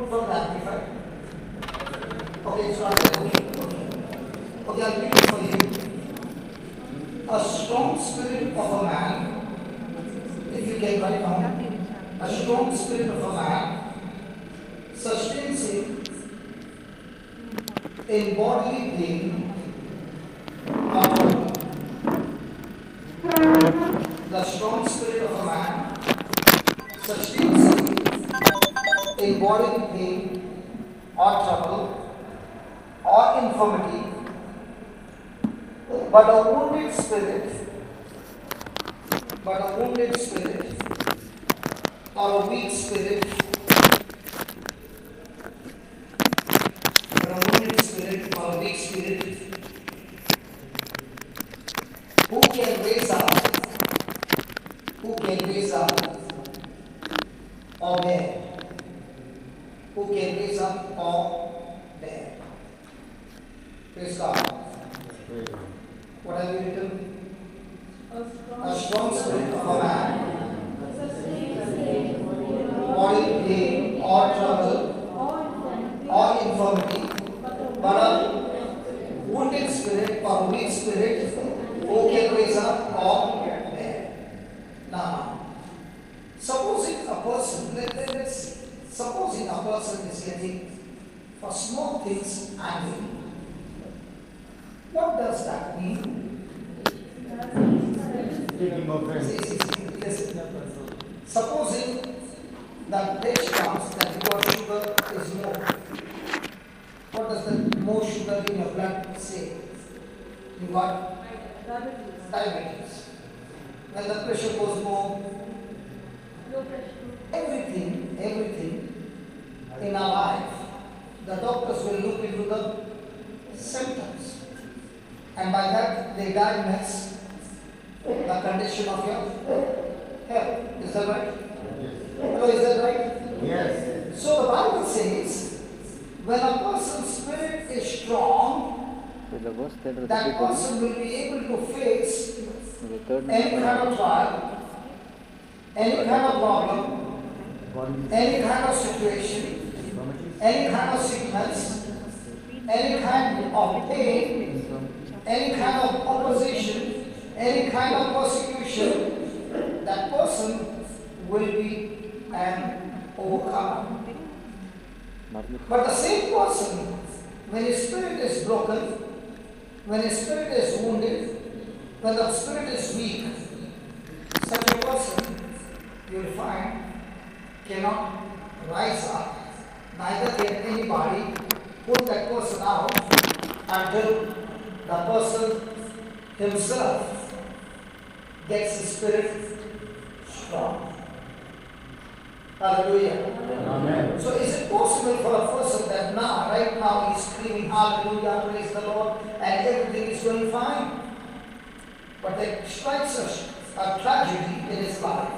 put from the amplified. Okay, it's not that way. Okay, I'll read it for you. A strong spirit of a man, if you can write down, a strong spirit of a man sustains him in bodily pain or trouble. The strong spirit of a man sustains him in bodily pain or trouble or infirmity, but a wounded spirit or a weak spirit, who can raise up or bear, Praise God. What have you written? A strong spirit of a man, body pain or trouble or infirmity, but a wounded spirit or weak spirit who can raise up or bear. Now, supposing a person is getting for small things angry, what does that mean? Supposing that test comes that your sugar is more. What does the more sugar in your blood say? You got diabetes. When the pressure goes more, everything in our life, the doctors will look into the symptoms, and by that they diagnose the condition of your health. Is that right? Hello, is that right? Yes. So the Bible says, when a person's spirit is strong, that person will be able to face any kind of trial, any kind of problem, any kind of situation, any kind of sickness, any kind of pain, any kind of opposition, any kind of persecution. That person will be an overcomer. But the same person, when his spirit is broken, when his spirit is wounded, when the spirit is weak, such a person, you will find, cannot rise up. Neither can anybody pull that person out until the person himself gets his spirit strong. Hallelujah. Amen. So is it possible for a person that right now he's screaming hallelujah, praise the Lord, and everything is going fine, but it strikes a tragedy in his life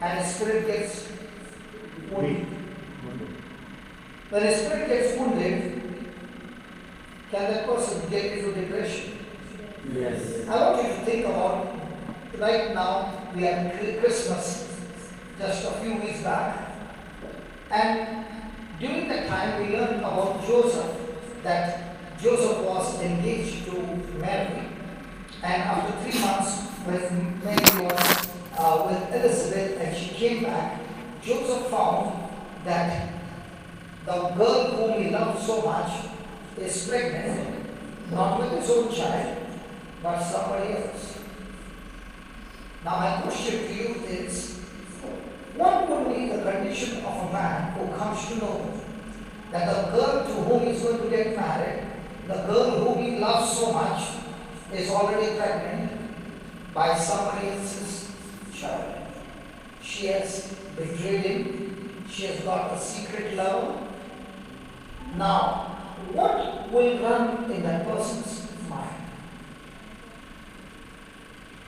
and his spirit gets wounded? When his spirit gets wounded, can that person get into depression? Yes. I want you to think about, right now we have Christmas just a few weeks back, and during that time we learned about Joseph, that Joseph was engaged to Mary, and after 3 months when Mary was with Elizabeth and she came back, Joseph found that the girl whom he loved so much is pregnant, not with his own child, but somebody else. Now my question to you is, what would be the condition of a man who comes to know that the girl to whom he is going to get married, the girl whom he loves so much, is already pregnant by somebody else's child? She has betrayed him. She has got a secret lover. Now, what will run in that person's mind?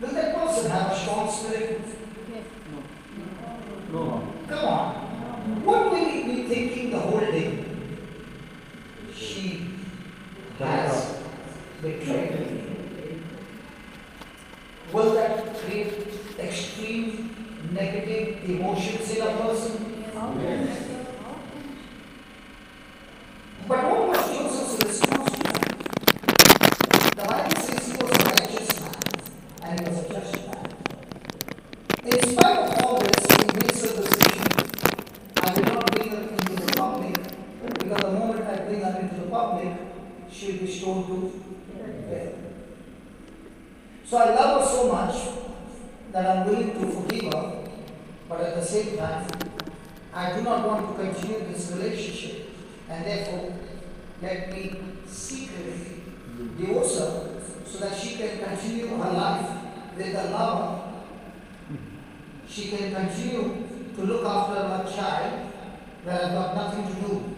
Will that person have a strong spirit? No. Come on. What will he be thinking the whole day? She has betrayed me. Will that create extreme negative emotions in a person? Yes. won't do? Yeah. So I love her so much that I'm willing to forgive her, but at the same time, I do not want to continue this relationship, and therefore, let me secretly divorce her so that she can continue her life with a lover. She can continue to look after her child where I've got nothing to do.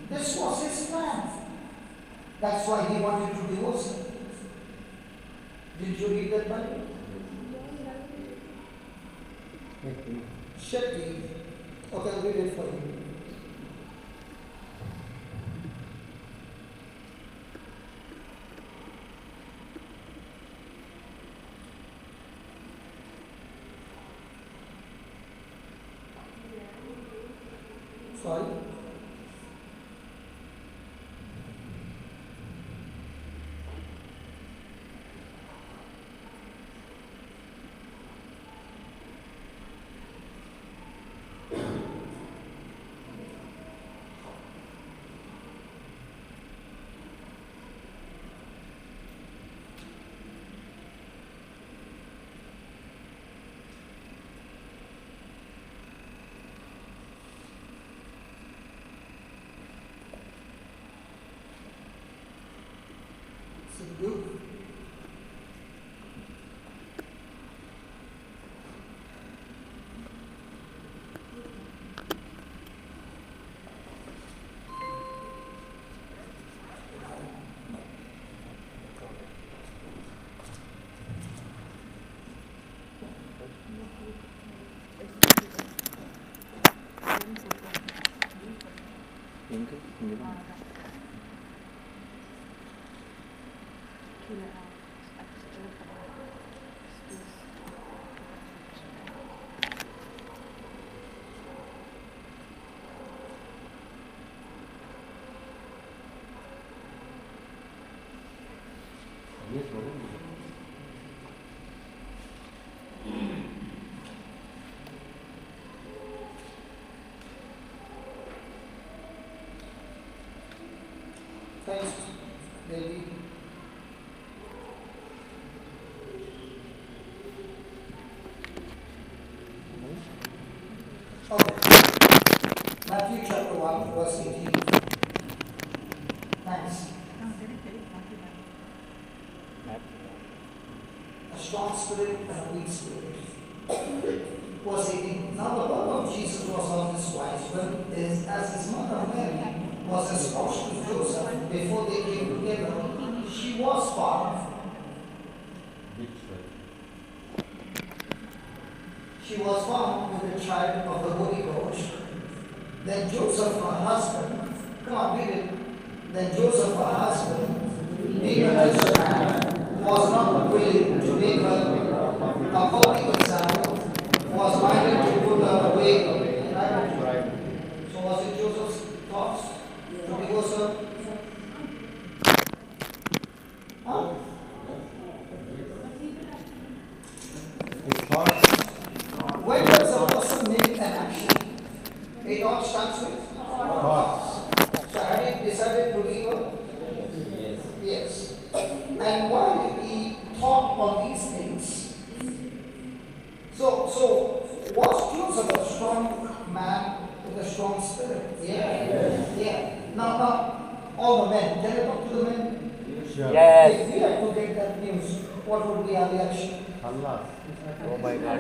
This was his plan. That's why he wanted to divorce her. Did you read that Bible? Shetty. Okay, I'll read it for you. Sorry? Good. Thanks, baby. Okay. Matthew chapter 1, verse 18. Thanks. A strong spirit and a weak spirit. Verse 18. Now the birth of Jesus was on this wise, when as his mother Mary was espoused to Joseph before they came together, she was found. She was found with the child of the Holy Ghost. Then Joseph, her husband, come on, read it. Then Joseph, her husband, being a just man, was not willing to make her a public example, was minded to put her away. Right? So was it Joseph's thoughts to divorce her? Huh? When does a person make an action? It all starts with thoughts. So had he decided to leave her? Yes. And why he thought on these things? So was Joseph a strong man with a strong spirit? Yeah. Now, all the men. Can I talk to the men? Sure. Yes. If we had to get that news, what would be our reaction? Allah. Oh my God.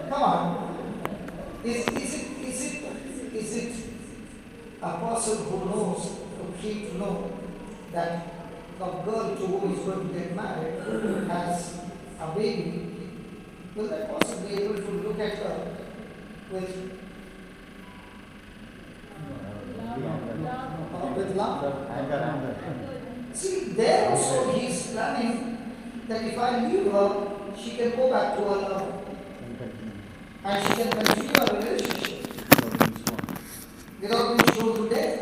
Come on. Is it a person who knows, who came to know that the girl to whom is going to get married has a baby? Will that person be able to look at her with love? See, there also he is planning that if I leave her, she can go back to her lover. And she can continue a relationship without being shown to death.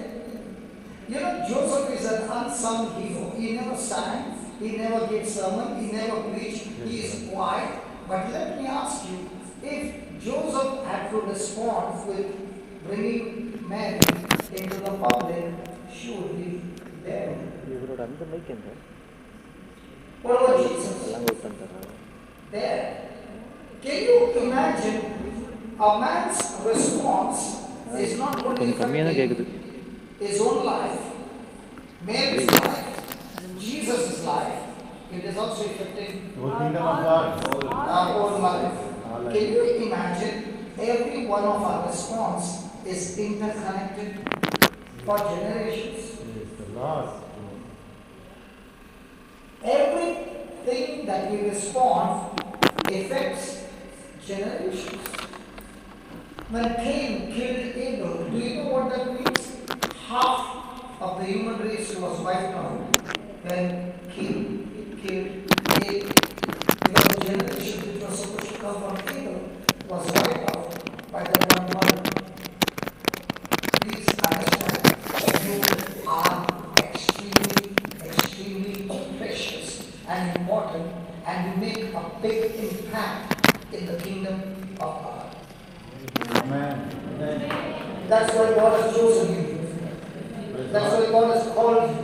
You know, Joseph is an unsung hero. He never sang, he never gave sermon, he never preached, he is quiet. But let me ask you, if Joseph had to respond with bringing Mary into the public, surely there. ಇವರೋಡ ಅಂದ mic ಅಂತ What about Jesus? ಎಲ್ಲ ಗೊತ್ತಂತಾರ There. Can you imagine a man's response is not only affecting his own life, Mary's life, Jesus' life, it is also affecting our own life. Can you imagine every one of our response is interconnected for generations? Everything that we respond affects generations. When Cain killed Abel, do you know what that means? Half of the human race was wiped out when Cain killed Abel. Because the generation which was supposed to come from Abel was wiped out by the one mother. Please understand, you are extremely precious and important, and you make a big impact in the kingdom of God. Amen. That's why God has chosen you. That's why God has called you.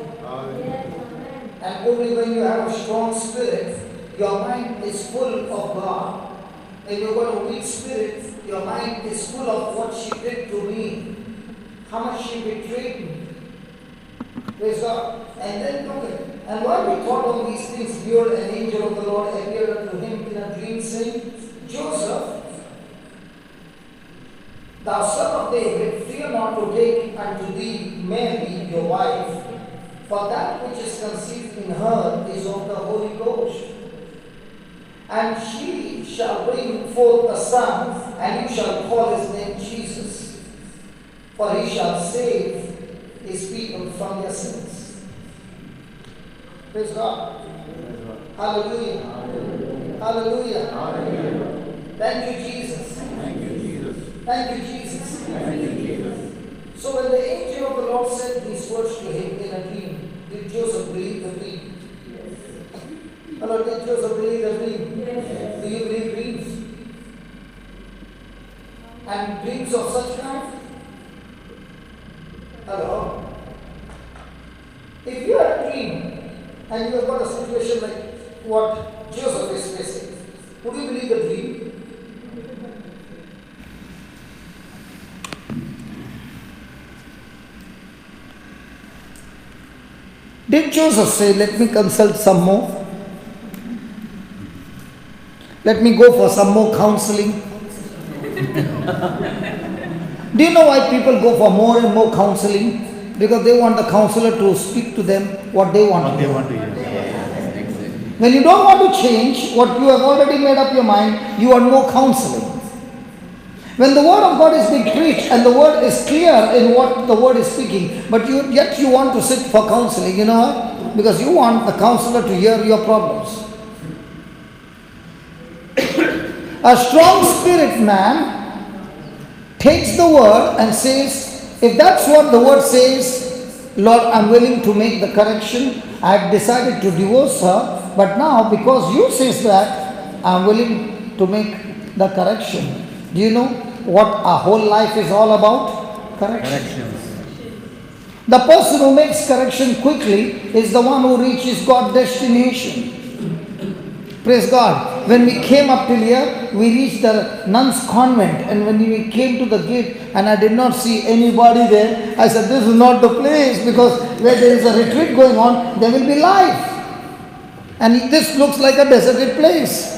And only when you have a strong spirit, your mind is full of God. When you've got a weak spirit, your mind is full of what she did to me, how much she betrayed me. Praise God. And then look at it. And while we thought all these things, behold, an angel of the Lord appeared unto him in a dream, saying, Joseph, thou son of David, fear not to take unto thee Mary your wife, for that which is conceived in her is of the Holy Ghost. And she shall bring forth a son, and you shall call his name Jesus, for he shall save his people from their sins. Praise God. Hallelujah. Hallelujah. Hallelujah. Thank you, Jesus. Thank you, Jesus. Thank you, Jesus. Thank you, Jesus. So when the angel of the Lord said these words to him in a dream, did Joseph believe the dream? Yes. Hello, did Joseph believe the dream? Yes. Do you believe dreams? And dreams of such kind? Hello? If you have a dream and you have got a situation like what Joseph is facing, would you believe the dream? Did Joseph say, let me consult some more? Let me go for some more counseling? Do you know why people go for more and more counseling? Because they want the counselor to speak to them what they want to hear. When you don't want to change what you have already made up your mind, you want more counseling. When the word of God is being preached and the word is clear in what the word is speaking, but yet you want to sit for counseling, you know what? Because you want the counselor to hear your problems. A strong spirit man takes the word and says, if that's what the word says, Lord, I'm willing to make the correction. I've decided to divorce her, but now because you says that, I'm willing to make the correction. Do you know what our whole life is all about? Corrections. The person who makes correction quickly is the one who reaches God's destination. Praise God. When we came up till here, we reached the nuns' convent, and when we came to the gate and I did not see anybody there, I said, this is not the place, because where there is a retreat going on, there will be life. And this looks like a deserted place.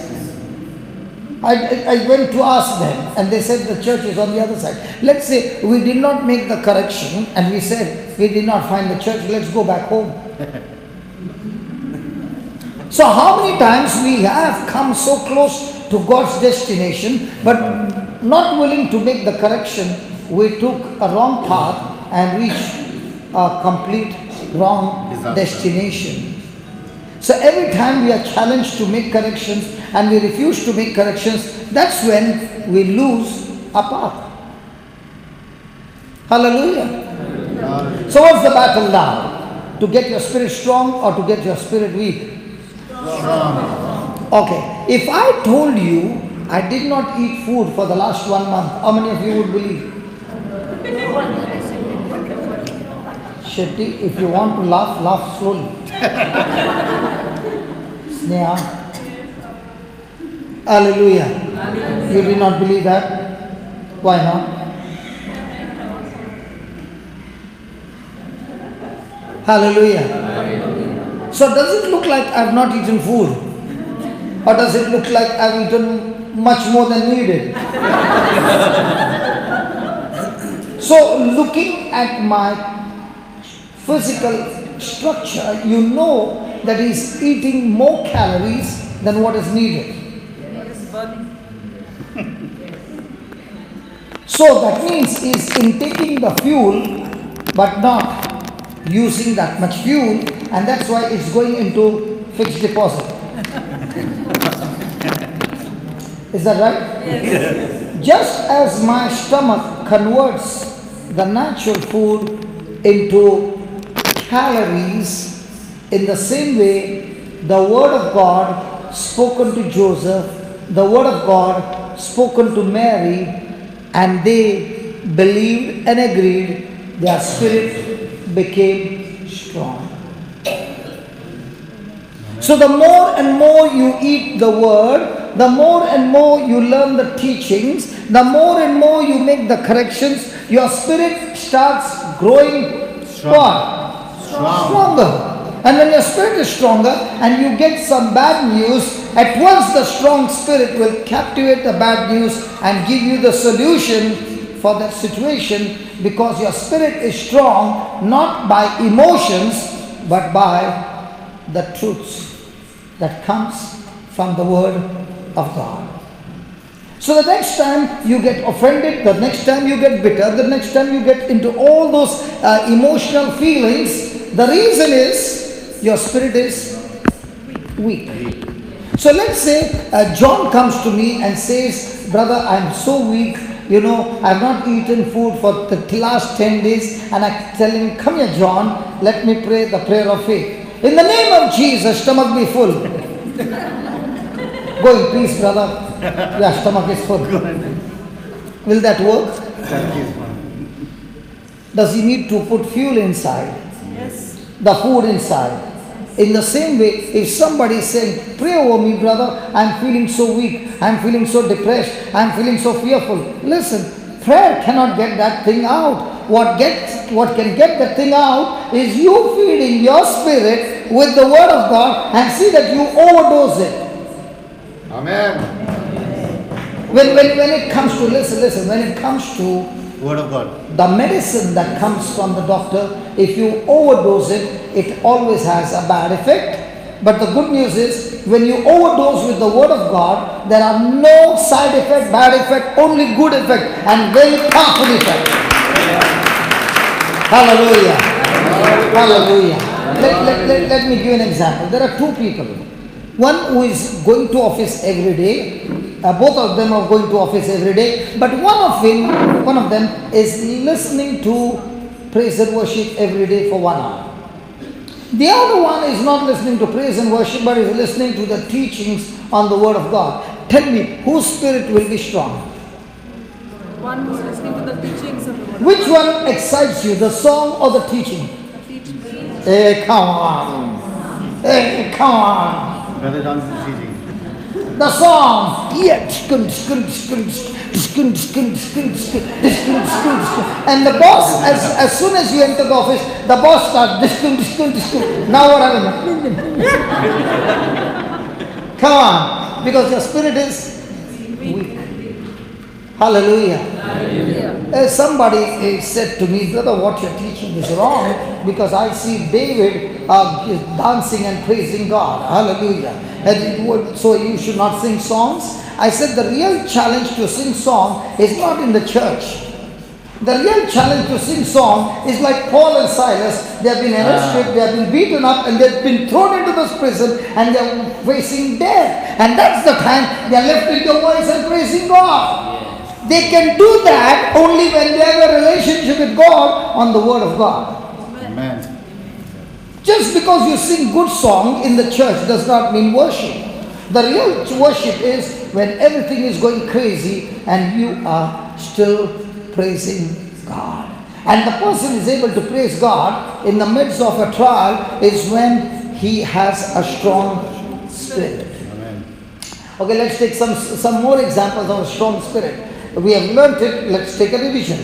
I went to ask them, and they said the church is on the other side. Let's say we did not make the correction, and we said we did not find the church, let's go back home. So how many times we have come so close to God's destination, but not willing to make the correction, we took a wrong path and reached a complete wrong destination. So every time we are challenged to make corrections and we refuse to make corrections, that's when we lose our path. Hallelujah. So what's the battle now? To get your spirit strong or to get your spirit weak? Strong. Okay, if I told you I did not eat food for the last 1 month, how many of you would believe? Shetty, if you want to laugh, laugh slowly. Sneha. Hallelujah. You did not believe that? Why not? Hallelujah. So does it look like I've not eaten food? Or does it look like I've eaten much more than needed? So looking at my physical structure, you know that he's eating more calories than what is needed. So that means he's intaking the fuel but not using that much fuel, and that's why it's going into fixed deposit. Is that right? Yes. Just as my stomach converts the natural food into calories, in the same way the word of God spoken to Joseph, the word of God spoken to Mary, and they believed and agreed, their spirit became strong. So the more and more you eat the word, the more and more you learn the teachings, the more and more you make the corrections, your spirit starts growing stronger. And when your spirit is stronger and you get some bad news, at once the strong spirit will captivate the bad news and give you the solution for that situation, because your spirit is strong not by emotions but by the truths that comes from the word of God. So the next time you get offended, the next time you get bitter, the next time you get into all those emotional feelings, the reason is your spirit is weak. So let's say John comes to me and says, brother, I'm so weak, I've not eaten food for the last 10 days, and I tell him, come here John, let me pray the prayer of faith. In the name of Jesus, stomach be full. Go in peace, brother. Your stomach is full. Will that work? Does he need to put fuel inside? Yes. The food inside. In the same way, if somebody is saying, pray over me, brother, I'm feeling so weak, I'm feeling so depressed, I'm feeling so fearful. Listen, prayer cannot get that thing out. What can get that thing out is you feeding your spirit with the word of God and see that you overdose it. Amen. When it comes to, listen, when it comes to Word of God. the medicine that comes from the doctor, if you overdose it, it always has a bad effect. But the good news is, when you overdose with the word of God, there are no side effect, bad effect, only good effect and very powerful effect. Hallelujah. Hallelujah. Let me give you an example. There are two people. One who is going to office every day. Both of them are going to office every day. But one of them is listening to praise and worship every day for 1 hour. The other one is not listening to praise and worship, but is listening to the teachings on the word of God. Tell me, whose spirit will be strong? One who's listening to the teachings of the word. Which one excites you, the song or the teaching? Hey, come on. Hey, come on. Brother Johnson teaching. The song. And the boss, as soon as you enter the office, the boss starts. Now what happened? Come on. Because your spirit is weak. Hallelujah. Somebody said to me, brother, what you're teaching is wrong, because I see David dancing and praising God. Hallelujah. And so you should not sing songs. I said the real challenge to sing song is not in the church. The real challenge to sing song is like Paul and Silas. They have been arrested, they have been beaten up, and they have been thrown into this prison, and they are facing death. And that's the time they are left with their voice and praising God. They can do that only when they have a relationship with God on the word of God. Amen. Just because you sing good song in the church does not mean worship. The real worship is when everything is going crazy and you are still praising God. And the person is able to praise God in the midst of a trial is when he has a strong spirit. Amen. Okay, let's take some more examples of a strong spirit. We have learnt it, let's take a revision.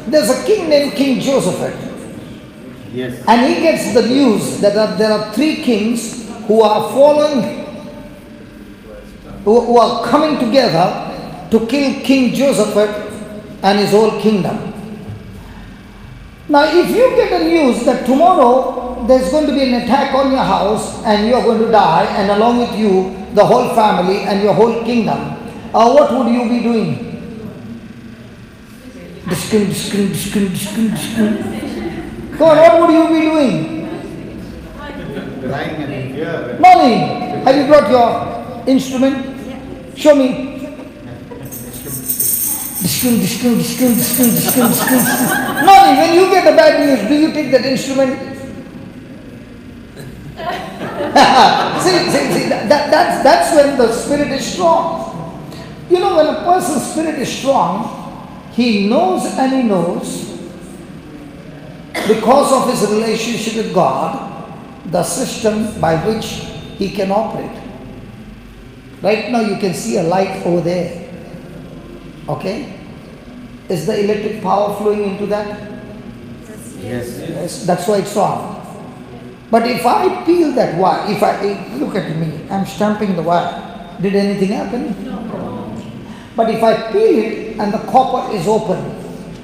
There's a king named King Joseph. Yes. And he gets the news that there are 3 kings who are who are coming together to kill King Joseph and his whole kingdom. Now, if you get the news that tomorrow there's going to be an attack on your house and you are going to die, and along with you, the whole family and your whole kingdom, what would you be doing? Come on, what would you be doing? Crying and in fear. Morning. Have you brought your instrument? Show me. Morning, when you get the bad news, do you take that instrument? see, that's when the spirit is strong. You know, when a person's spirit is strong, he knows and he knows, because of his relationship with God, the system by which he can operate. Right now you can see a light over there. Okay? Is the electric power flowing into that? Yes. Yes. That's why it's on. But if I peel that wire, look at me, I'm stamping the wire. Did anything happen? No. But if I peel it and the copper is open,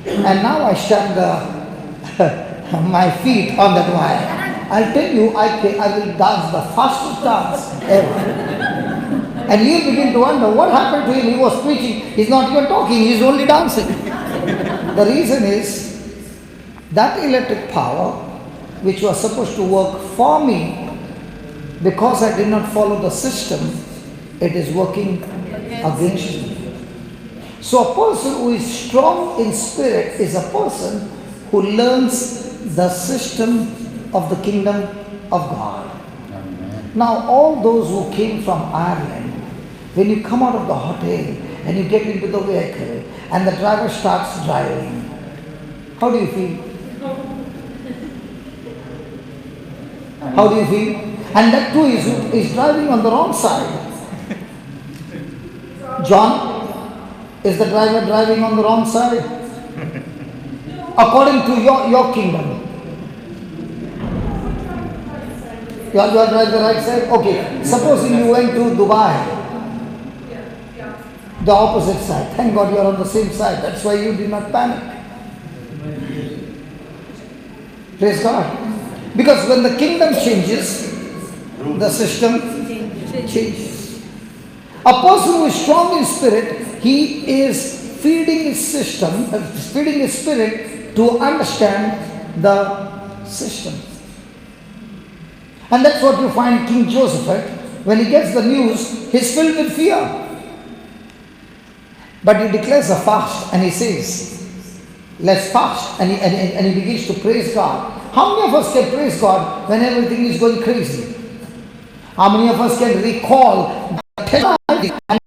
and now I stamp my feet on that wire, I'll tell you, I will dance the fastest dance ever. And you begin to wonder what happened to him. He was preaching, he's not even talking, he's only dancing. The reason is that electric power, which was supposed to work for me, because I did not follow the system, it is working against me. So a person who is strong in spirit is a person who learns the system of the kingdom of God. Amen. Now all those who came from Ireland, when you come out of the hotel and you get into the vehicle and the driver starts driving, how do you feel? How do you feel? And that too is driving on the wrong side. John, is the driver driving on the wrong side? According to your kingdom. You are driving the right side? Okay. Supposing you went to Dubai, the opposite side. Thank God you are on the same side. That's why you did not panic. Praise God. Because when the kingdom changes, the system changes. A person who is strong in spirit, he is feeding his system, feeding his spirit to understand the system. And that's what you find King Joseph, when he gets the news, he's filled with fear. But he declares a fast and he says, let's fast. And he begins to praise God. How many of us can praise God when everything is going crazy? How many of us can recall the